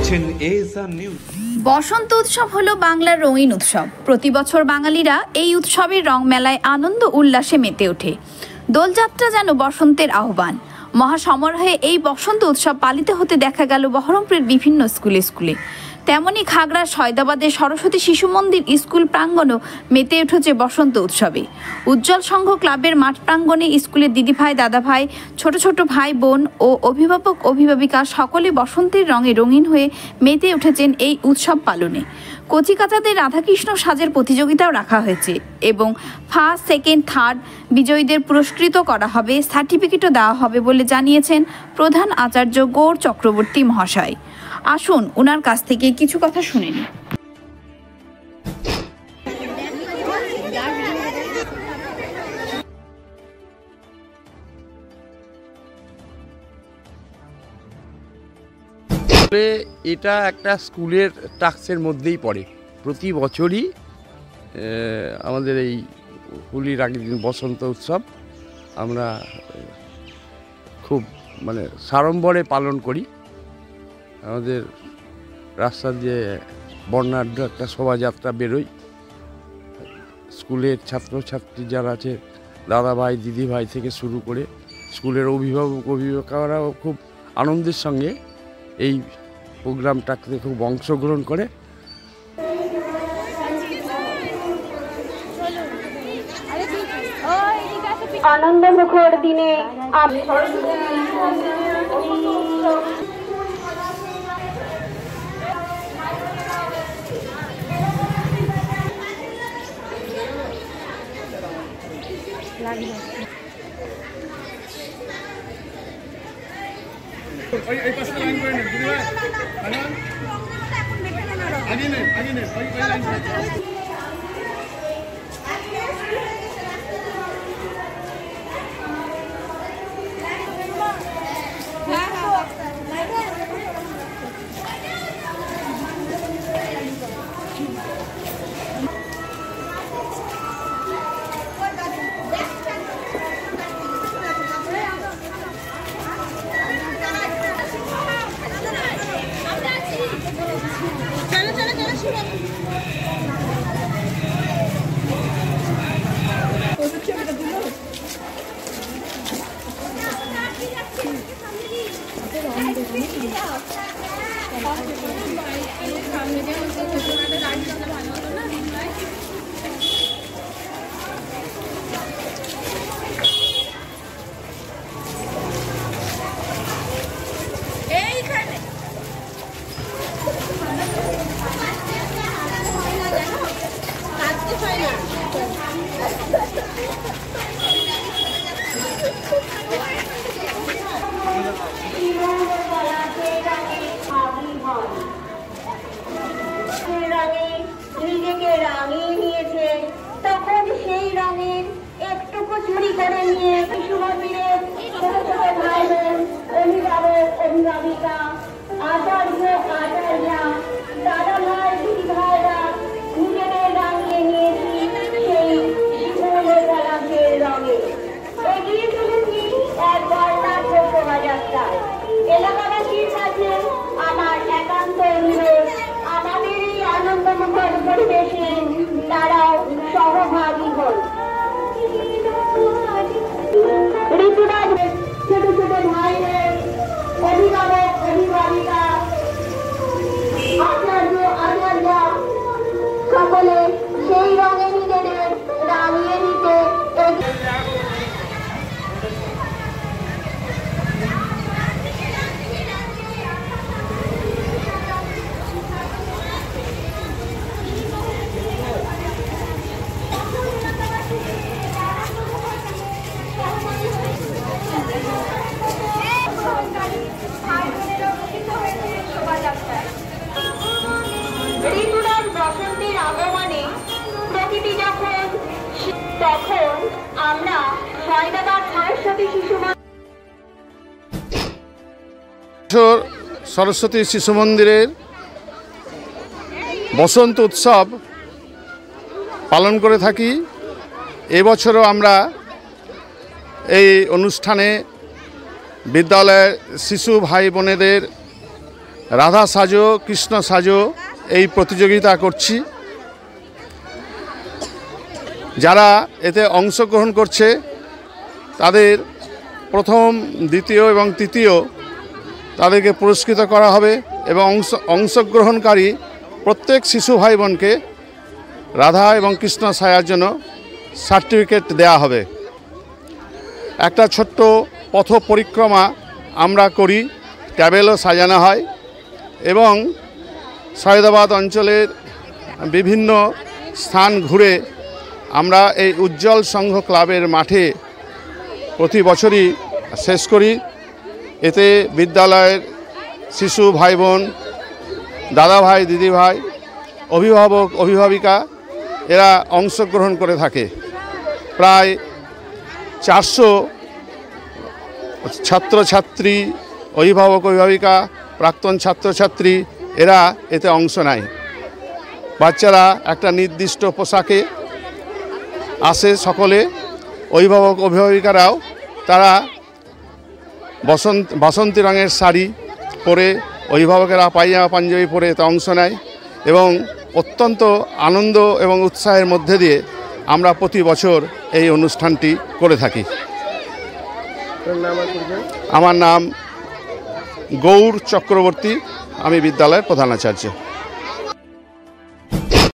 দেখছেন ASR news. বসন্ত উৎসব হলো বাংলার রঙিন উৎসব। প্রতি বছর বাঙালিরা এই উৎসবের রং মেলায় আনন্দ উল্লাসে মেতে ওঠে। দোলযাত্রা যেন বসন্তের আহ্বান। মহাসমারোহে এই বসন্ত উৎসব পালিত হতে দেখা গেল বহরমপুরের বিভিন্ন স্কুলে স্কুলে। তেমনি খাগড়ার সয়দাবাদের সরস্বতী শিশু মন্দির স্কুল প্রাঙ্গণও মেতে উঠেছে বসন্ত উৎসবে। উজ্জ্বল সংঘ ক্লাবের মাঠ প্রাঙ্গণে স্কুলের দিদিভাই, দাদাভাই, ছোট ছোট ভাই বোন ও অভিভাবক অভিভাবিকা সকলে বসন্তের রঙে রঙিন হয়ে মেতে উঠেছেন এই উৎসব পালনে। কচিকাচাদের রাধাকৃষ্ণ সাজের প্রতিযোগিতাও রাখা হয়েছে এবং ফার্স্ট, সেকেন্ড, থার্ড বিজয়ীদের পুরস্কৃত করা হবে, সার্টিফিকেটও দেওয়া হবে বলে জানিয়েছেন প্রধান আচার্য গৌর চক্রবর্তী মহাশয়। আসুন ওনার কাছ থেকে কিছু কথা শুনে নিই। এটা একটা স্কুলের টাস্কের মধ্যেই পড়ে। প্রতি বছরই আমাদের এই হোলির আগের দিন বসন্ত উৎসব আমরা খুব সাড়ম্বরে পালন করি। আমাদের রাস্তা দিয়ে বর্ণাঢ্য একটা শোভাযাত্রা বেরোয়। স্কুলের ছাত্রছাত্রী যারা আছে, দাদাভাই, দিদিভাই থেকে শুরু করে স্কুলের অভিভাবকরাও খুব আনন্দের সঙ্গে এই প্রোগ্রামটাকে খুব অংশগ্রহণ করে। আনন্দমুখর দিনে নিজেকে রাঙিয়ে নিয়েছে, তখন সেই রঙের একটুকু চুরি করে নিয়ে শিশু মন্দিরের ছোট ছোট ভাই বোন, অভিভাবক অভিভাবিকা, আচার্য আচার্যা, দাদা ভাই, দিদি ভাইরা নিজেদের রাঙিয়ে নিয়েছি সেই শিশুদের পলাশের রঙে। এগিয়ে চলেছি একবার নাট্য শোভাযাত্রায়। এলাকাবাসীর কাছে আমার একান্ত অনুরোধ, আমাদের এই আনন্দমুখর পরিবেশে তারাও সহভাগী হন। ঋতুরাজ, ছোট ছোট ভাইদের, অভিভাবক অভিভাবিকা, আচার্য আচার্যা সকলে সেই রঙে নিজেদের রাঙিয়ে নিতে বসন্তের আগমনে প্রকৃতি তখন আমরা সয়দাবাদ সরস্বতী শিশু সরস্বতী শিশু মন্দিরের বসন্ত উৎসব পালন করে থাকি। এবছরও আমরা এই অনুষ্ঠানে বিদ্যালয়ের শিশু ভাই বোনেদের রাধা সাজো কৃষ্ণ সাজো এই প্রতিযোগিতা করছি। যারা এতে অংশগ্রহণ করছে তাদের প্রথম, দ্বিতীয় এবং তৃতীয় তাদেরকে পুরস্কৃত করা হবে এবং অংশগ্রহণকারী প্রত্যেক শিশু ভাই বোনকে রাধা এবং কৃষ্ণ সাজার জন্য সার্টিফিকেট দেয়া হবে। একটা ছোট্ট পথ পরিক্রমা আমরা করি, ট্যাবেলও সাজানো হয় এবং সৈয়দাবাদ অঞ্চলের বিভিন্ন স্থান ঘুরে আমরা এই উজ্জ্বল সংঘ ক্লাবের মাঠে প্রতি বছরই শেষ করি। এতে বিদ্যালয়ের শিশু ভাই বোন, দাদা ভাই, দিদি ভাই, অভিভাবক, অভিভাবিকা এরা অংশগ্রহণ করে থাকে। প্রায় 400 ছাত্রছাত্রী, অভিভাবক, অভিভাবিকা, প্রাক্তন ছাত্রছাত্রী এরা এতে অংশ নেয়। বাচ্চারা একটা নির্দিষ্ট পোশাকে আসে সকলে, অভিভাবক অভিভাবিকারাও তারা বাসন্তী রঙের শাড়ি পরে, অভিভাবকেরা পায়জামা পাঞ্জাবি পরে এতে অংশ নেয় এবং অত্যন্ত আনন্দ এবং উৎসাহের মধ্যে দিয়ে আমরা প্রতি বছর এই অনুষ্ঠানটি করে থাকি। আমার নাম গৌর চক্রবর্তী, আমি বিদ্যালয়ের প্রধানাচার্য।